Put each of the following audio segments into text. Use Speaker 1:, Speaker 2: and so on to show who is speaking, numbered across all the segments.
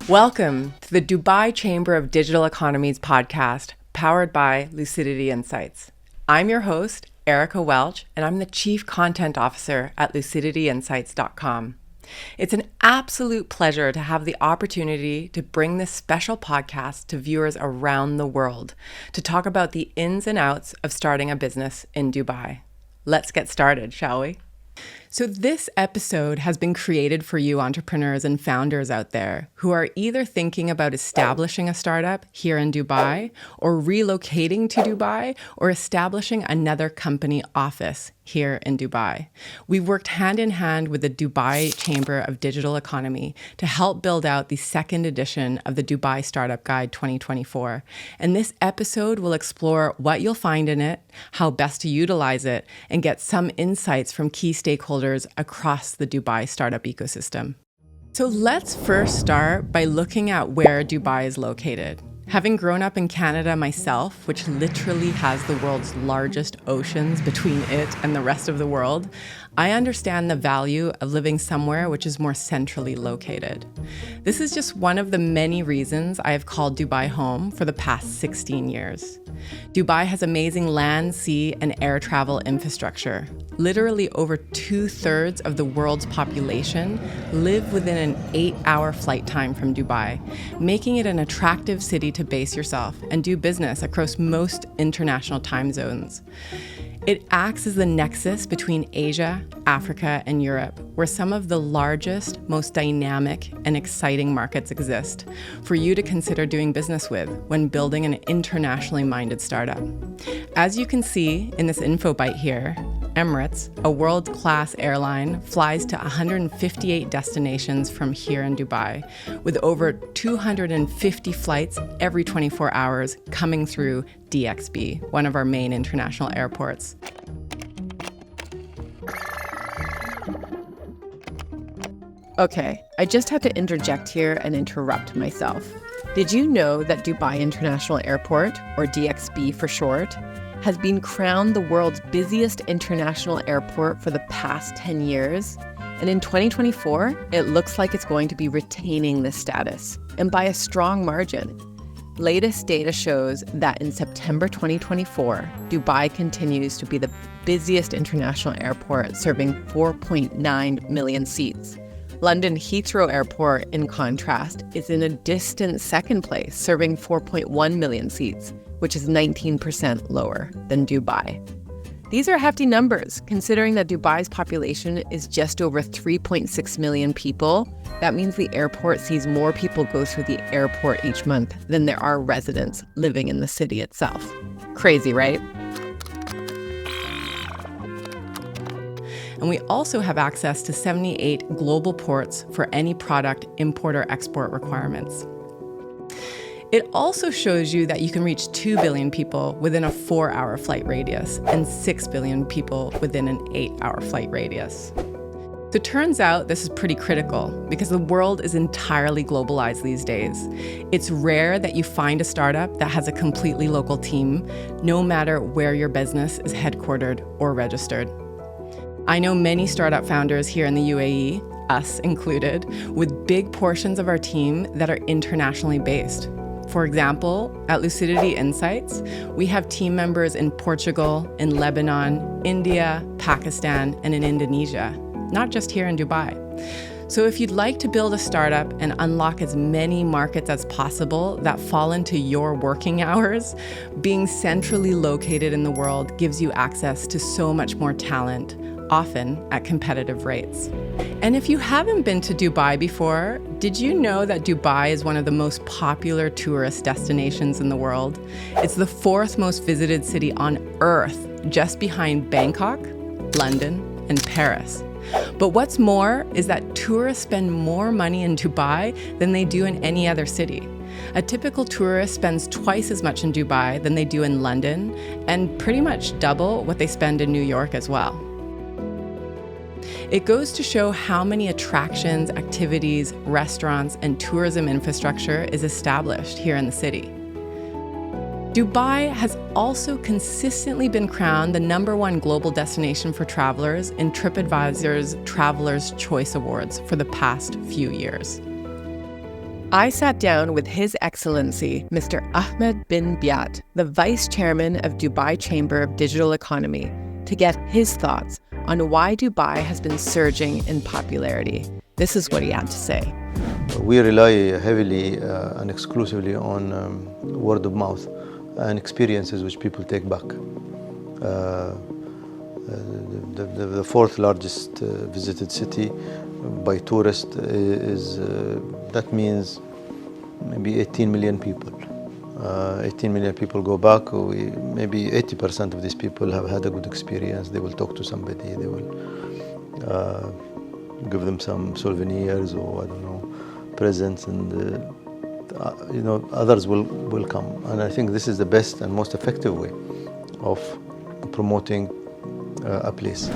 Speaker 1: Welcome to the Dubai Chamber of Digital Economies podcast, powered by Lucidity Insights. I'm your host, Erica Welch, and I'm the Chief Content Officer at lucidityinsights.com. It's an absolute pleasure to have the opportunity to bring this special podcast to viewers around the world to talk about the ins and outs of starting a business in Dubai. Let's get started, shall we? So this episode has been created for you entrepreneurs and founders out there who are either thinking about establishing a startup here in Dubai or relocating to Dubai or establishing another company office here in Dubai. We've worked hand in hand with the Dubai Chamber of Digital Economy to help build out the second edition of the Dubai Startup Guide 2024. And this episode will explore what you'll find in it, how best to utilize it, and get some insights from key stakeholders across the Dubai startup ecosystem. So let's first start by looking at where Dubai is located. Having grown up in Canada myself, which literally has the world's largest oceans between it and the rest of the world, I understand the value of living somewhere which is more centrally located. This is just one of the many reasons I have called Dubai home for the past 16 years. Dubai has amazing land, sea, and air travel infrastructure. Literally over 2/3 of the world's population live within an 8-hour flight time from Dubai, making it an attractive city to base yourself and do business across most international time zones. It acts as the nexus between Asia, Africa, and Europe, where some of the largest, most dynamic, and exciting markets exist for you to consider doing business with when building an internationally minded startup. As you can see in this info bite here, Emirates, a world-class airline, flies to 158 destinations from here in Dubai, with over 250 flights every 24 hours coming through DXB, one of our main international airports.
Speaker 2: Okay, I just had to interject here and interrupt myself. Did you know that Dubai International Airport, or DXB for short, has been crowned the world's busiest international airport for the past 10 years? And in 2024, it looks like it's going to be retaining this status, and by a strong margin. Latest data shows that in September 2024, Dubai continues to be the busiest international airport, serving 4.9 million seats. London Heathrow Airport, in contrast, is in a distant second place, serving 4.1 million seats, which is 19% lower than Dubai. These are hefty numbers, considering that Dubai's population is just over 3.6 million people. That means the airport sees more people go through the airport each month than there are residents living in the city itself. Crazy, right?
Speaker 1: And we also have access to 78 global ports for any product import or export requirements. It also shows you that you can reach 2 billion people within a 4-hour flight radius and 6 billion people within an 8-hour flight radius. So it turns out this is pretty critical because the world is entirely globalized these days. It's rare that you find a startup that has a completely local team, no matter where your business is headquartered or registered. I know many startup founders here in the UAE, us included, with big portions of our team that are internationally based. For example, at Lucidity Insights, we have team members in Portugal, in Lebanon, India, Pakistan, and in Indonesia, not just here in Dubai. So if you'd like to build a startup and unlock as many markets as possible that fall into your working hours, being centrally located in the world gives you access to so much more talent, often at competitive rates. And if you haven't been to Dubai before, did you know that Dubai is one of the most popular tourist destinations in the world? It's the 4th most visited city on Earth, just behind Bangkok, London, and Paris. But what's more is that tourists spend more money in Dubai than they do in any other city. A typical tourist spends twice as much in Dubai than they do in London, and pretty much double what they spend in New York as well. It goes to show how many attractions, activities, restaurants, and tourism infrastructure is established here in the city. Dubai has also consistently been crowned the #1 global destination for travelers in TripAdvisor's Traveler's Choice Awards for the past few years.
Speaker 2: I sat down with His Excellency, Mr. Ahmed Bin Byat, the Vice Chairman of Dubai Chamber of Digital Economy, to get his thoughts on why Dubai has been surging in popularity. This is what he had to say.
Speaker 3: We rely heavily and exclusively on word of mouth and experiences which people take back. The fourth largest visited city by tourists is, that means maybe 18 million people. 18 million people go back. Maybe 80% of these people have had a good experience. They will talk to somebody. They will give them some souvenirs or, I don't know, presents, and others will come. And I think this is the best and most effective way of promoting a place.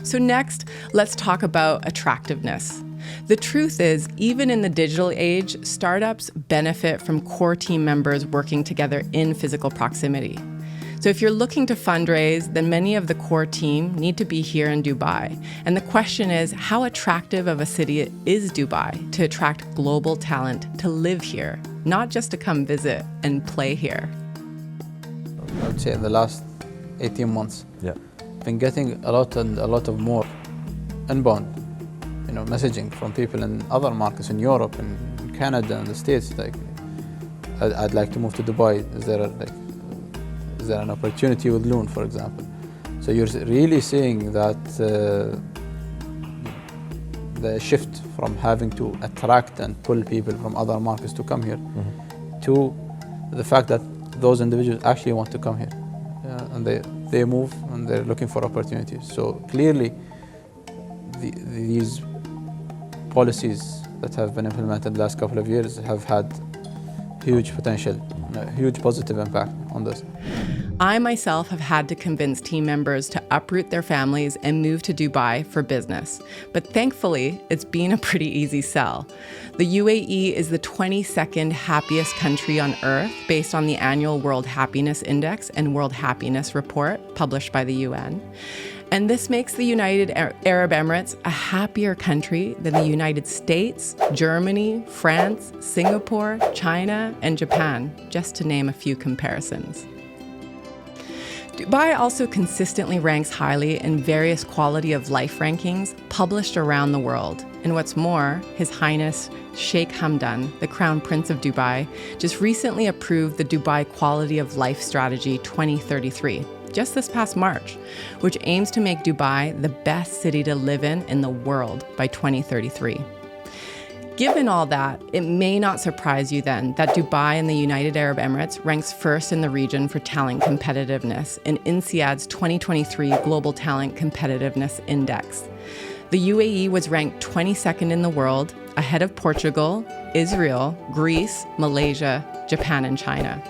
Speaker 1: So next, let's talk about attractiveness. The truth is, even in the digital age, startups benefit from core team members working together in physical proximity. So if you're looking to fundraise, then many of the core team need to be here in Dubai. And the question is, how attractive of a city is Dubai to attract global talent to live here, not just to come visit and play here?
Speaker 4: I would say in the last 18 months, I've been getting a lot of more inbound, messaging from people in other markets in Europe and Canada and the States. Like, I'd like to move to Dubai. Is there an opportunity with Lune, for example? So you're really seeing that the shift from having to attract and pull people from other markets to come here, to the fact that those individuals actually want to come here, and they move and they're looking for opportunities. So clearly, these policies that have been implemented the last couple of years have had huge potential, huge positive impact on this.
Speaker 1: I myself have had to convince team members to uproot their families and move to Dubai for business. But thankfully, it's been a pretty easy sell. The UAE is the 22nd happiest country on earth based on the annual World Happiness Index and World Happiness Report published by the UN. And this makes the United Arab Emirates a happier country than the United States, Germany, France, Singapore, China, and Japan, just to name a few comparisons. Dubai also consistently ranks highly in various quality of life rankings published around the world. And what's more, His Highness Sheikh Hamdan, the Crown Prince of Dubai, just recently approved the Dubai Quality of Life Strategy 2033. Just this past March, which aims to make Dubai the best city to live in the world by 2033. Given all that, it may not surprise you then that Dubai and the United Arab Emirates ranks first in the region for talent competitiveness in INSEAD's 2023 Global Talent Competitiveness Index. The UAE was ranked 22nd in the world, ahead of Portugal, Israel, Greece, Malaysia, Japan, and China.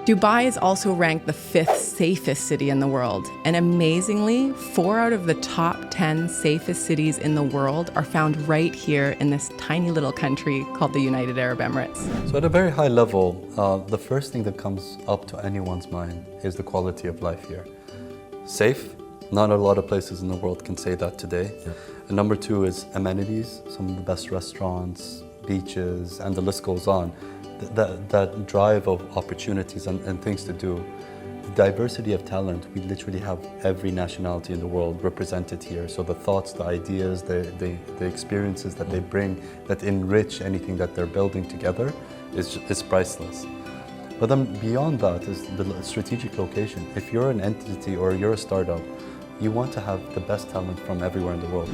Speaker 1: Dubai is also ranked the 5th safest city in the world, and amazingly, 4 out of the top 10 safest cities in the world are found right here in this tiny little country called the United Arab Emirates.
Speaker 5: So at a very high level, the first thing that comes up to anyone's mind is the quality of life here. Safe, not a lot of places in the world can say that today. And number 2 is amenities, some of the best restaurants, beaches, and the list goes on. That drive of opportunities and things to do. The diversity of talent, we literally have every nationality in the world represented here. So the thoughts, the ideas, the experiences that they bring that enrich anything that they're building together is priceless. But then beyond that is the strategic location. If you're an entity or you're a startup, you want to have the best talent from everywhere in the world.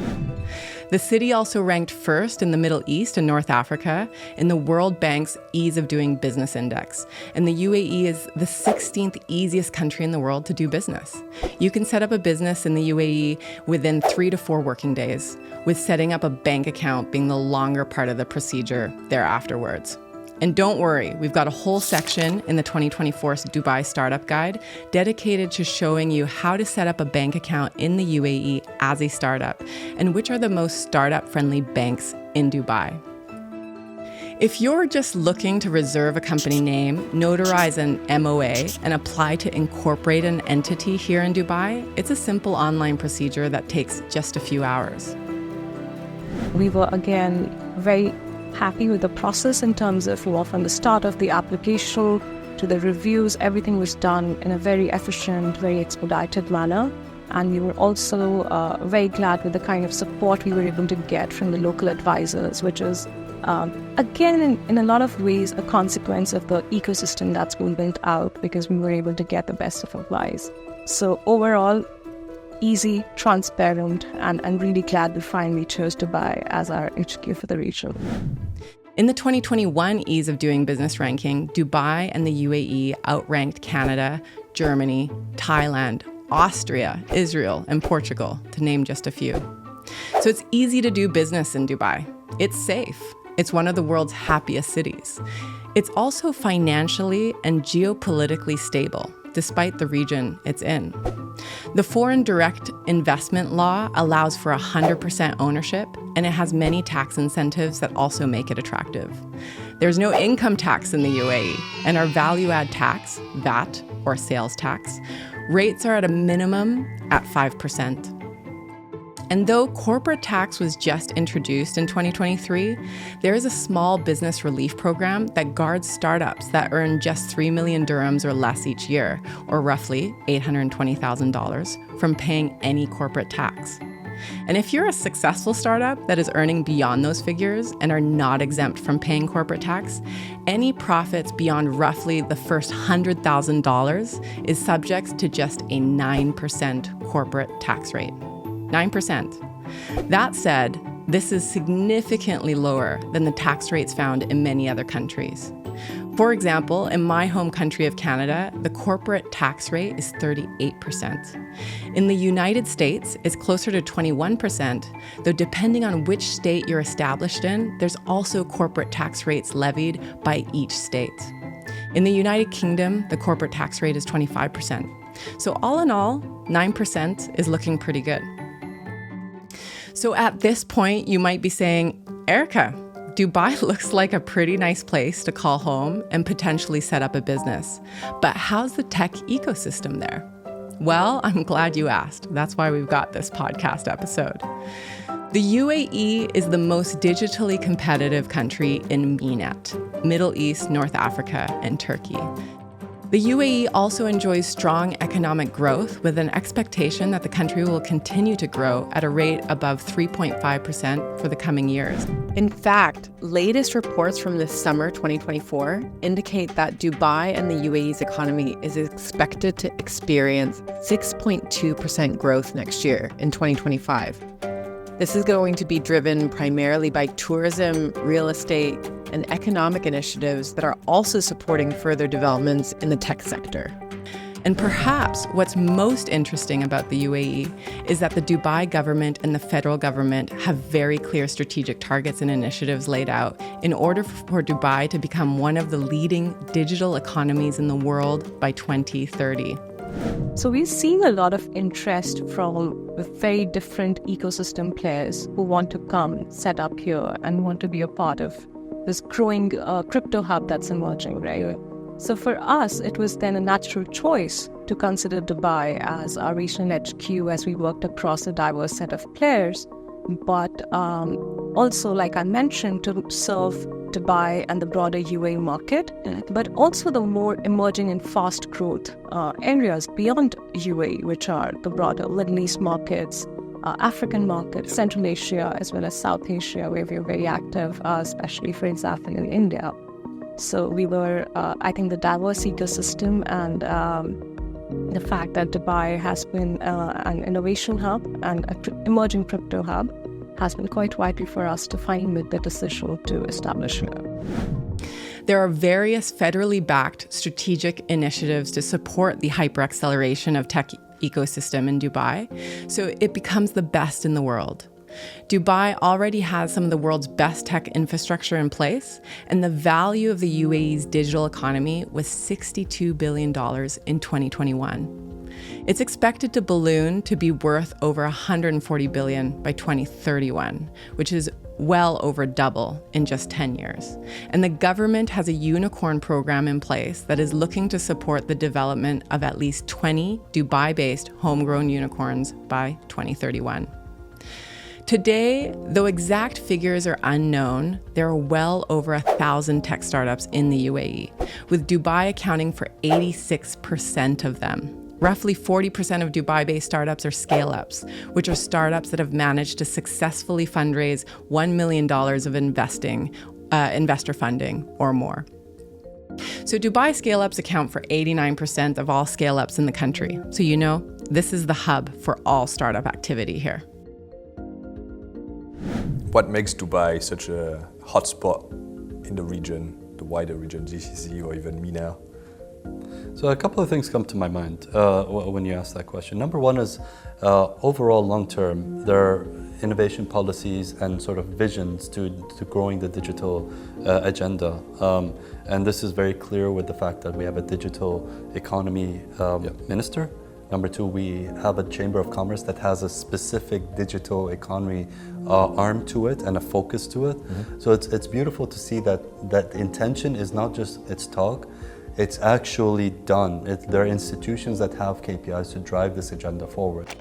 Speaker 1: The city also ranked first in the Middle East and North Africa in the World Bank's Ease of Doing Business Index. And the UAE is the 16th easiest country in the world to do business. You can set up a business in the UAE within 3 to 4 working days, with setting up a bank account being the longer part of the procedure there afterwards. And don't worry, we've got a whole section in the 2024 Dubai Startup Guide dedicated to showing you how to set up a bank account in the UAE as a startup, and which are the most startup-friendly banks in Dubai. If you're just looking to reserve a company name, notarize an MOA, and apply to incorporate an entity here in Dubai, it's a simple online procedure that takes just a few hours.
Speaker 6: We were, again, very happy with the process in terms of, from the start of the application to the reviews, everything was done in a very efficient, very expedited manner. And we were also very glad with the kind of support we were able to get from the local advisors, which is, again, in a lot of ways, a consequence of the ecosystem that's been built out, because we were able to get the best of advice. So overall, easy, transparent, and really glad we finally chose Dubai as our HQ for the region.
Speaker 1: In the 2021 Ease of Doing Business ranking, Dubai and the UAE outranked Canada, Germany, Thailand, Austria, Israel, and Portugal, to name just a few. So it's easy to do business in Dubai. It's safe. It's one of the world's happiest cities. It's also financially and geopolitically stable, despite the region it's in. The foreign direct investment law allows for 100% ownership, and it has many tax incentives that also make it attractive. There's no income tax in the UAE, and our value-add tax, VAT, or sales tax, rates are at a minimum at 5%. And though corporate tax was just introduced in 2023, there is a small business relief program that guards startups that earn just 3 million dirhams or less each year, or roughly $820,000, from paying any corporate tax. And if you're a successful startup that is earning beyond those figures and are not exempt from paying corporate tax, any profits beyond roughly the first $100,000 is subject to just a 9% corporate tax rate. 9%. That said, this is significantly lower than the tax rates found in many other countries. For example, in my home country of Canada, the corporate tax rate is 38%. In the United States, it's closer to 21%, though depending on which state you're established in, there's also corporate tax rates levied by each state. In the United Kingdom, the corporate tax rate is 25%. So all in all, 9% is looking pretty good. So at this point, you might be saying, Erica, Dubai looks like a pretty nice place to call home and potentially set up a business. But how's the tech ecosystem there? Well, I'm glad you asked. That's why we've got this podcast episode. The UAE is the most digitally competitive country in MENAT, Middle East, North Africa, and Turkey. The UAE also enjoys strong economic growth, with an expectation that the country will continue to grow at a rate above 3.5% for the coming years.
Speaker 2: In fact, latest reports from this summer 2024 indicate that Dubai and the UAE's economy is expected to experience 6.2% growth next year in 2025. This is going to be driven primarily by tourism, real estate, and economic initiatives that are also supporting further developments in the tech sector.
Speaker 1: And perhaps what's most interesting about the UAE is that the Dubai government and the federal government have very clear strategic targets and initiatives laid out in order for Dubai to become one of the leading digital economies in the world by 2030.
Speaker 6: So we're seeing a lot of interest from very different ecosystem players who want to come set up here and want to be a part of this growing crypto hub that's emerging, right? So for us, it was then a natural choice to consider Dubai as our regional HQ as we worked across a diverse set of players, but also, like I mentioned, to serve Dubai and the broader UAE market, but also the more emerging and fast growth areas beyond UAE, which are the broader Middle East markets, African markets, Central Asia, as well as South Asia, where we're very active, especially, for example, in India. So we were, I think the diverse ecosystem and the fact that Dubai has been an innovation hub and an emerging crypto hub has been quite vital for us to find with the decision to establish here.
Speaker 1: There are various federally backed strategic initiatives to support the hyper-acceleration of tech ecosystem in Dubai, so it becomes the best in the world. Dubai already has some of the world's best tech infrastructure in place, and the value of the UAE's digital economy was $62 billion in 2021. It's expected to balloon to be worth over $140 billion by 2031, which is well over double in just 10 years. And the government has a unicorn program in place that is looking to support the development of at least 20 Dubai-based homegrown unicorns by 2031. Today, though exact figures are unknown, there are well over 1,000 tech startups in the UAE, with Dubai accounting for 86% of them. Roughly 40% of Dubai-based startups are scale-ups, which are startups that have managed to successfully fundraise $1 million of investor funding or more. So Dubai scale-ups account for 89% of all scale-ups in the country. So this is the hub for all startup activity here.
Speaker 7: What makes Dubai such a hotspot in the region, the wider region, GCC or even MENA?
Speaker 5: So a couple of things come to my mind when you ask that question. Number one is overall long-term, there are innovation policies and sort of visions to growing the digital agenda. And this is very clear with the fact that we have a digital economy minister. Number two, we have a Chamber of Commerce that has a specific digital economy arm to it and a focus to it. So it's beautiful to see that intention is not just its talk, it's actually done. There are institutions that have KPIs to drive this agenda forward.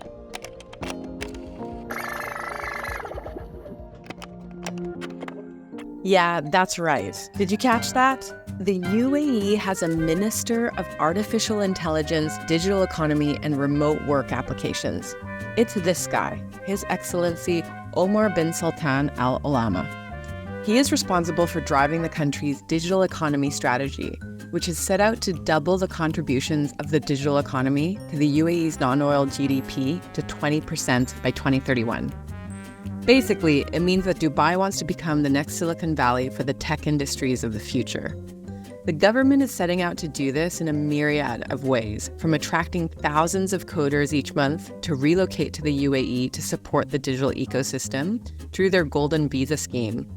Speaker 2: Yeah, that's right. Did you catch that? The UAE has a Minister of Artificial Intelligence, Digital Economy, and Remote Work Applications. It's this guy, His Excellency Omar bin Sultan Al Olama. He is responsible for driving the country's digital economy strategy, which is set out to double the contributions of the digital economy to the UAE's non-oil GDP to 20% by 2031. Basically, it means that Dubai wants to become the next Silicon Valley for the tech industries of the future. The government is setting out to do this in a myriad of ways, from attracting thousands of coders each month to relocate to the UAE to support the digital ecosystem through their Golden Visa scheme.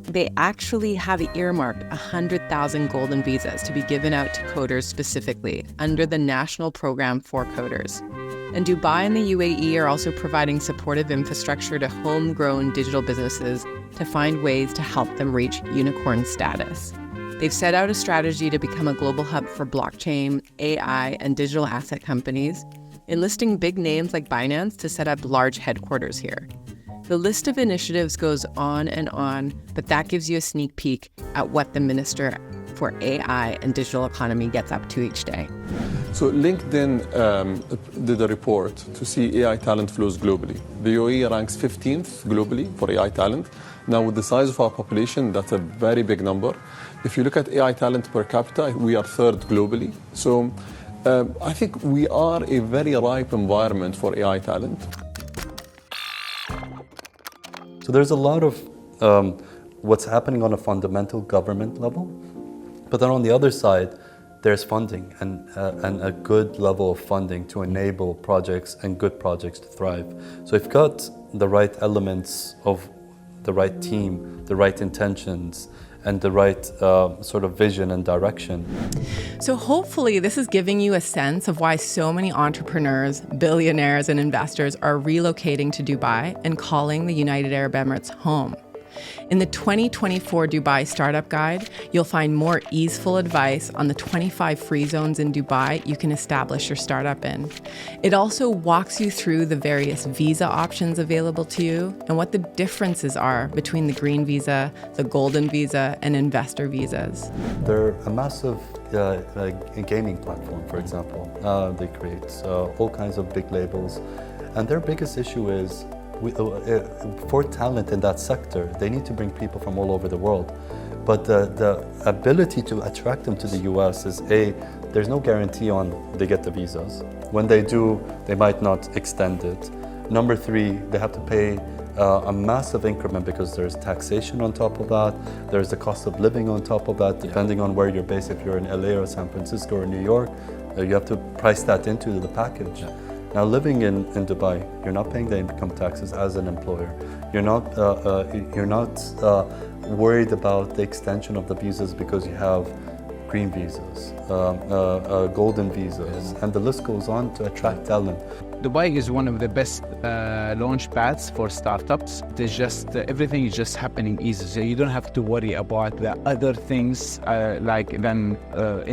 Speaker 2: They actually have earmarked 100,000 golden visas to be given out to coders specifically under the National Program for Coders. And Dubai and the UAE are also providing supportive infrastructure to homegrown digital businesses to find ways to help them reach unicorn status. They've set out a strategy to become a global hub for blockchain, AI, and digital asset companies, enlisting big names like Binance to set up large headquarters here. The list of initiatives goes on, but that gives you a sneak peek at what the Minister for AI and Digital Economy gets up to each day.
Speaker 8: So LinkedIn did a report to see AI talent flows globally. The UAE ranks 15th globally for AI talent. Now with the size of our population, that's a very big number. If you look at AI talent per capita, we are third globally. So I think we are a very ripe environment for AI talent.
Speaker 5: So there's a lot of what's happening on a fundamental government level, but then on the other side, there's funding and a good level of funding to enable projects and good projects to thrive. So if you've got the right elements of the right team, the right intentions, and the right sort of vision and direction.
Speaker 1: So hopefully this is giving you a sense of why so many entrepreneurs, billionaires, and investors are relocating to Dubai and calling the United Arab Emirates home. In the 2024 Dubai Startup Guide, you'll find more easeful advice on the 25 free zones in Dubai you can establish your startup in. It also walks you through the various visa options available to you and what the differences are between the green visa, the golden visa, and investor visas.
Speaker 5: They're a massive gaming platform, for example. They create all kinds of big labels, and their biggest issue is for talent in that sector, they need to bring people from all over the world. But the ability to attract them to the US is there's no guarantee on they get the visas. When they do, they might not extend it. Number three, they have to pay a massive increment because there's taxation on top of that. There's the cost of living on top of that, depending on where you're based. If you're in LA or San Francisco or New York, you have to price that into the package. Now, living in Dubai, you're not paying the income taxes as an employer. You're not worried about the extension of the visas because you have green visas, golden visas, and the list goes on to attract talent.
Speaker 9: Dubai is one of the best launch pads for startups. There's just everything is just happening easy, so you don't have to worry about the other things than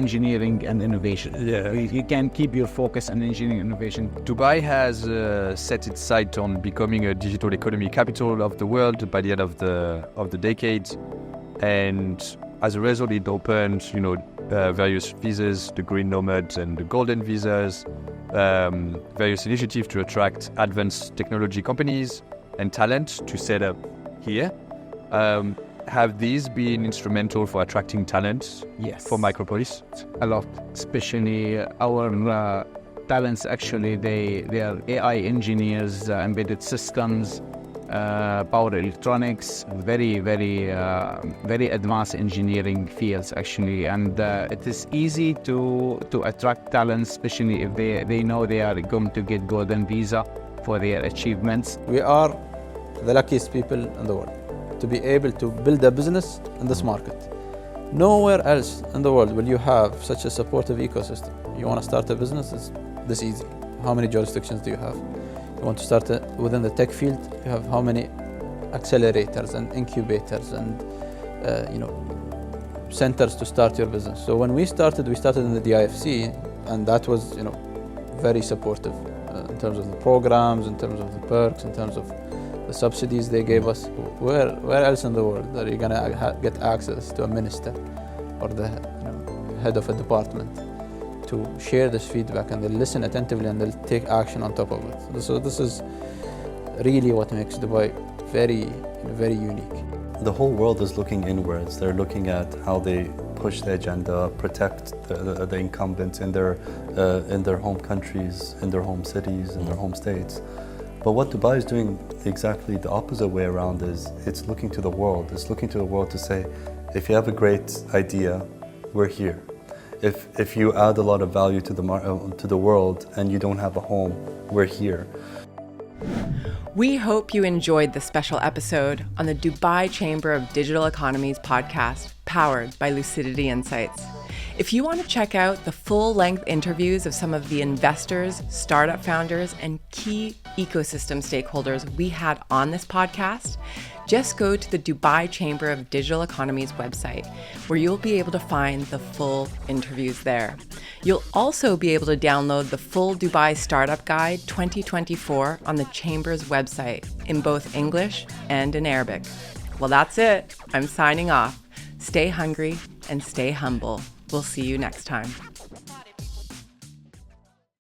Speaker 9: engineering and innovation.
Speaker 10: Yeah,
Speaker 9: you can keep your focus on engineering and innovation.
Speaker 10: Dubai has set its sight on becoming a digital economy capital of the world by the end of the decade, and as a result, it opened, various visas, the green nomads and the golden visas. Various initiatives to attract advanced technology companies and talent to set up here. Have these been instrumental for attracting talent?
Speaker 9: Yes.
Speaker 10: For Micropolis?
Speaker 9: A lot, especially our talents. Actually, they are AI engineers, embedded systems, power electronics, very advanced engineering fields actually, and it is easy to attract talents, especially if they know they are going to get golden visa for their achievements.
Speaker 4: We are the luckiest people in the world to be able to build a business in this market. Nowhere else in the world will you have such a supportive ecosystem. You want to start a business, it's this easy. How many jurisdictions do you have? You want to start within the tech field, you have how many accelerators and incubators and centers to start your business. So when we started in the DIFC, and that was very supportive in terms of the programs, in terms of the perks, in terms of the subsidies they gave us. Where else in the world are you gonna get access to a minister or the head of a department to share this feedback, and they'll listen attentively and they'll take action on top of it. So this is really what makes Dubai very unique.
Speaker 5: The whole world is looking inwards. They're looking at how they push the agenda, protect the incumbents in their home countries, in their home cities, in their home states. But what Dubai is doing exactly the opposite way around is it's looking to the world. It's looking to the world to say, if you have a great idea, we're here. If you add a lot of value to the world and you don't have a home, we're here.
Speaker 1: We hope you enjoyed this special episode on the Dubai Chamber of Digital Economies podcast, powered by Lucidity Insights. If you want to check out the full-length interviews of some of the investors, startup founders, and key ecosystem stakeholders we had on this podcast, just go to the Dubai Chamber of Digital Economies website, where you'll be able to find the full interviews there. You'll also be able to download the full Dubai Startup Guide 2024 on the Chamber's website in both English and in Arabic. Well, that's it. I'm signing off. Stay hungry and stay humble. We'll see you next time.